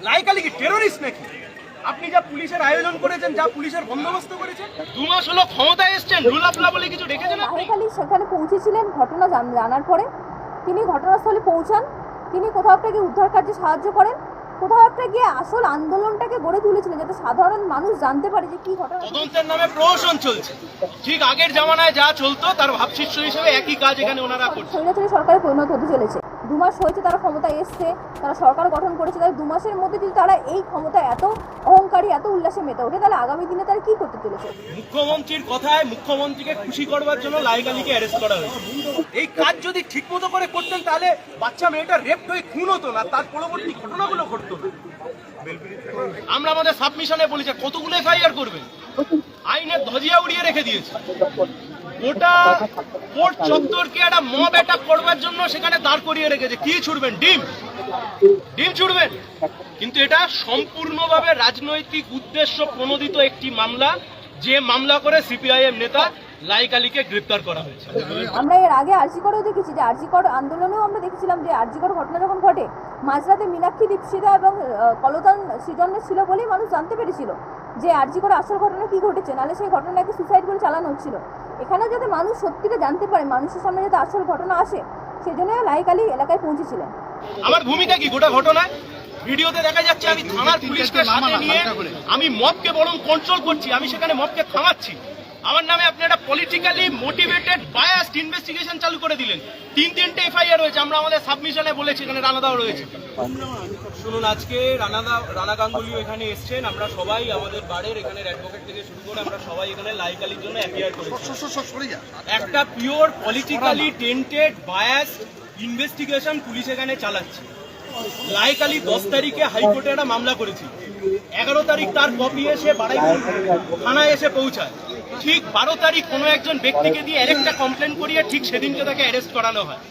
লাইকালি কি টেরোরিস্ট নাকি? আপনি যা পুলিশের আয়োজন করেছেন, যা পুলিশের বন্দোবস্ত করেছেন, 2 মাস হলো ক্ষমতায় এসেছেন, রুল অফ ল বলে কিছু দেখেছেন আপনি? লাইকালি সেখানে পৌঁছেছিলেন ঘটনা জানার পরে। তিনি ঘটনাস্থলে পৌঁছান, তিনি কোথাও একটা গিয়ে উদ্ধার কার্যে সাহায্য করেন, কোথাও একটা গিয়ে আসল আন্দোলনটাকে গড়ে তুলেছিলেন যাতে সাধারণ মানুষ জানতে পারে যে কি ঘটনা। তদন্তের নামে প্রহসন চলছে, ঠিক আগের জামানায় যা চলতো তার ভাবশিষ্য হিসেবে একই কাজ এখানে ওনারা করছে। স্বৈরাচারী সরকারে পরিণত হতে চলেছে। 2 মাস হয়েছে তারা ক্ষমতায় এসছে, তারা সরকার গঠন করেছে, তাই 2 মাসের মধ্যে যদি তারা এই ক্ষমতা এত অহংকারী, এত উল্লাসে মেতে ওঠে, তাহলে আগামী দিনে তারা কি করতে চলেছে? মুখ্যমন্ত্রীর কথায় মুখ্যমন্ত্রীকে খুশি করবার জন্য লাইকালিকে অ্যারেস্ট করা হয়েছে। এই কাজ যদি ঠিক মতো করে করতেন তাহলে বাচ্চা মেয়েটা রেপ হয়ে খুন হতো না, তার পরবর্তী ঘটনাগুলো ঘটতো না। আমরা আমাদের সাবমিশনে বলেছি কতগুলো এফআইআর করবেন, আইনের ধজিয়া উড়িয়ে রেখে দিয়েছে। গোটা কোর্ট চত্বরকে একটা মব অ্যাটাক করবার জন্য সেখানে দাঁড় করিয়ে রেখেছে। কি ছুড়বেন? ডিম ছুড়বেন। কিন্তু এটা সম্পূর্ণভাবে রাজনৈতিক উদ্দেশ্য প্রণোদিত একটি মামলা, যে মামলা করে সিপিআইএম নেতা লাইকালিকে গ্রেপ্তার করা হয়েছে। আমরা এর আগে আরজিকরেও দেখেছি, যে আরজিকর আন্দোলনেও আমরা দেখেছিলাম যে আরজিকর ঘটনা যখন ঘটে মাঝরাতে মীনাক্ষী দীপশিতা এবং কলতান সৃজনের ছিল বলেই মানুষ জানতে পেরেছিল যে আরজিকর আসল ঘটনা কি ঘটেছে, নাহলে সেই ঘটনাকে সুসাইড করে চালানো হচ্ছিল। এখানে যাতে মানুষ সত্যিটা জানতে পারে, মানুষের সামনে যাতে আসল ঘটনা আসে, সেই জন্য লাইকালি এলাকায় পৌঁছেছিলেন। আমার ভূমিকা কি গোটা ঘটনায়? ভিডিওতে দেখা যাচ্ছে আমি থানার পুলিশকে সাথে নিয়ে আমি মবকে বরং কন্ট্রোল করছি, আমি সেখানে মবকে থামাচ্ছি। আমার নামে আপনি একটা পলিটিক্যালি মোটিভেটেড বায়াসড ইনভেস্টিগেশন চালু করে দিলেন। 3টে এফআইআর হয়েছে, আমরা আমাদের সাবমিশনে বলেছি, এখানে রানাদাও রয়েছে। শুনুন, আজকে রানা গাঙ্গুলিও এখানে এসছেন, আমরা সবাই আমাদের বাড়ির এখানের অ্যাডভোকেট থেকে শুরু করে আমরা সবাই এখানে লাইকালির জন্য অ্যাপিয়ার করেছি। একটা pure politically tainted biased investigation police এখানে চালাচ্ছে। লাইকালি 10 তারিখে হাইকোর্টে একটা মামলা করেছি, 11 তারিখ তার কপি এসে বাড়াইপুর থানায় এসে পৌঁছায়। ঠিক 12 তারিখ কোনো একজন ব্যক্তিকে দিয়ে আরেকটা কমপ্লেন করিয়ে ঠিক সেদিনকে তাকে অ্যারেস্ট করানো হয়।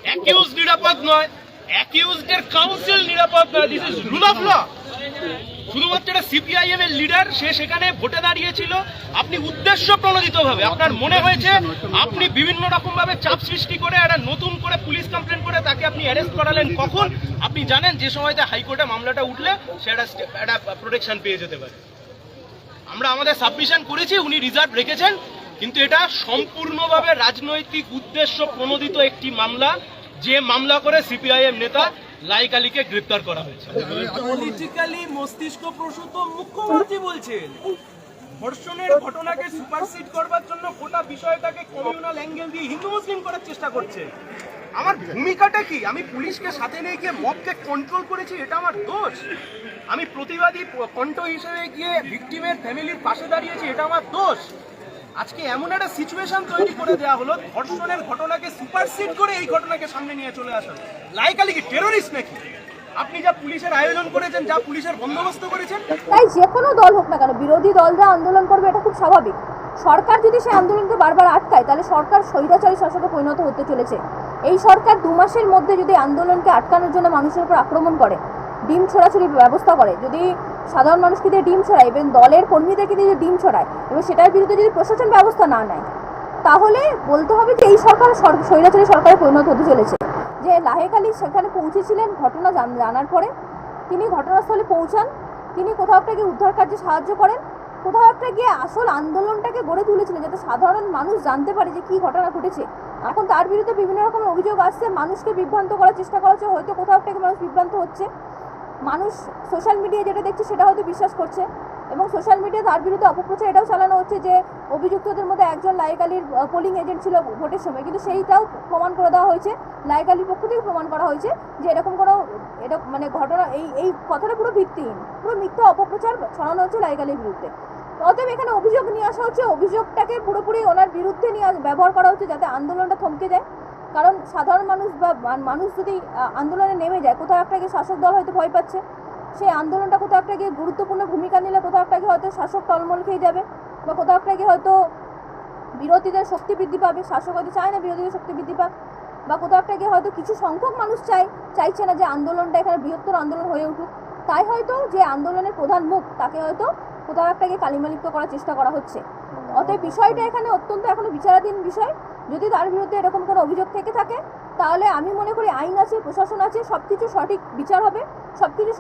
অ্যাকিউজ নিরাপদ নয়, অ্যাকিউজদের কাউন্সিল নিরাপদ নয়, this is rule of law. শুধুমাত্র একটা সিপিআইএম এর লিডার, সে সেখানে ভোটে দাঁড়িয়েছিল। আপনি উদ্দেশ্য প্রণোদিতভাবে আপনার মনে হয়েছে আপনি বিভিন্ন রকম ভাবে চাপ সৃষ্টি করে একটা নতুন করে পুলিশ কমপ্লেন করে তাকে আপনি অ্যারেস্ট করালেন। কখন? আপনি জানেন যে সময়তে হাইকোর্টে মামলাটা উঠলে সে একটা প্রোটেকশন পেয়ে যেতে পারে। আমরা আমাদের সাবমিশন করেছি, উনি রিজার্ভ রেখেছেন, কিন্তু এটা সম্পূর্ণভাবে রাজনৈতিক উদ্দেশ্য প্রণোদিত একটি মামলা, যে মামলা করে সিপিআইএম নেতা লাইকালিকে গ্রেপ্তার করা হয়েছে। পলিটিক্যালি মস্তিষ্ক প্রসূত মুখ্যমন্ত্রী বলছেন ধর্ষণের ঘটনাকে সুপারসিড করবার জন্য গোটা বিষয়টাকে কমিউনাল অ্যাঙ্গেল দিয়ে হিন্দু মুসলিম করার চেষ্টা করছে। আমার ভূমিকাটা কি? আমি পুলিশকে সাথে নিয়ে গিয়ে মবকে কন্ট্রোল করেছি, এটা আমার দোষ? আমি প্রতিবাদী কণ্ঠ হিসেবে গিয়ে ভিকটিমের ফ্যামিলির পাশে দাঁড়িয়েছি, এটা আমার দোষ? আজকে এমন একটা সিচুয়েশন তৈরি করে দেওয়া হলো, ধর্ষণের ঘটনাকে সুপারসিড করে এই ঘটনাকে সামনে নিয়ে চলে আসা। লাইকালি কি টেরোরিস্ট নাকি? আপনি যা পুলিশের আয়োজন করেছেন, যা পুলিশের বন্দোবস্ত করেছেন। তাই যে কোনো দল হোক না কেন, বিরোধী দলরা আন্দোলন করবে, এটা খুব স্বাভাবিক। সরকার যদি সেই আন্দোলনকে বারবার আটকায়, তাহলে সরকার স্বৈরাচারী শাসকে পরিণত হতে চলেছে। এই সরকার 2 মাসের মধ্যে যদি আন্দোলনকে আটকানোর জন্য মানুষের উপর আক্রমণ করে, ডিম ছোড়াছড়ির ব্যবস্থা করে, যদি সাধারণ মানুষকে দিয়ে ডিম ছড়ায় এবং দলের কর্মীদেরকে দিয়ে ডিম ছড়ায় এবং সেটার বিরুদ্ধে যদি প্রশাসন ব্যবস্থা না নেয়, তাহলে বলতে হবে যে এই সরকার স্বৈরাচারী সরকারে পরিণত হতে চলেছে। যে লাহেকালি সেখানে পৌঁছেছিলেন ঘটনা জানার পরে, তিনি ঘটনাস্থলে পৌঁছান, তিনি কোথাও একটা গিয়ে উদ্ধার কার্যে সাহায্য করেন, কোথাও একটা গিয়ে আসল আন্দোলনটাকে গড়ে তুলেছিলেন যাতে সাধারণ মানুষ জানতে পারে যে কি ঘটনা ঘটেছে। এখন তার বিরুদ্ধে বিভিন্ন রকম অভিযোগ আসছে, মানুষকে বিভ্রান্ত করার চেষ্টা করা হচ্ছে, হয়তো কোথাও একটা মানুষ বিভ্রান্ত হচ্ছে, মানুষ সোশ্যাল মিডিয়ায় যেটা দেখছে সেটা হয়তো বিশ্বাস করছে, এবং সোশ্যাল মিডিয়া তার বিরুদ্ধে অপপ্রচার এটাও চালানো হচ্ছে যে অভিযুক্তদের মধ্যে একজন লাইকালির পোলিং এজেন্ট ছিল ভোটের সময়, কিন্তু সেইটাও প্রমাণ করে দেওয়া হয়েছে, লাইকালির পক্ষ থেকে প্রমাণ করা হয়েছে যে এরকম কোনো মানে ঘটনা, এই কথাটা পুরো ভিত্তিহীন, পুরো মিথ্যা অপপ্রচার ছড়ানো হচ্ছে লাইকালির বিরুদ্ধে। অতএব এখানে অভিযোগ নিয়ে আসা হচ্ছে, অভিযোগটাকে পুরোপুরি ওনার বিরুদ্ধে নিয়ে ব্যবহার করা হচ্ছে যাতে আন্দোলনটা থমকে যায়। কারণ সাধারণ মানুষ বা মানুষ যদি আন্দোলনে নেমে যায়, কোথাও একটা গিয়ে শাসক দল হয়তো ভয় পাচ্ছে, সেই আন্দোলনটা কোথাও একটা গিয়ে গুরুত্বপূর্ণ ভূমিকা নিলে কোথাও একটা গিয়ে হয়তো শাসক টলমল খেয়ে যাবে, বা কোথাও একটা গিয়ে হয়তো বিরোধীদের শক্তি বৃদ্ধি পাবে। শাসক হয়তো চায় না বিরোধীদের শক্তি বৃদ্ধি পাক, বা কোথাও একটা গিয়ে হয়তো কিছু সংখ্যক মানুষ চাইছে না যে আন্দোলনটা এখানে বৃহত্তর আন্দোলন হয়ে উঠুক, তাই হয়তো যে আন্দোলনের প্রধান মুখ তাকে হয়তো কোথাও একটা গিয়ে কালিমালিপ্ত করার চেষ্টা করা হচ্ছে। অতএব বিষয়টা এখানে অত্যন্ত এখনো বিচারাধীন বিষয়। যদি তার বিরুদ্ধে এরকম কোনো অভিযোগ থেকে থাকে তাহলে আমি মনে করি আইন আছে, প্রশাসন আছে, সব কিছু সঠিক বিচার হবে, সব কিছু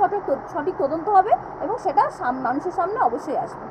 সঠিক তদন্ত হবে এবং সেটা মানুষের সামনে অবশ্যই আসবে।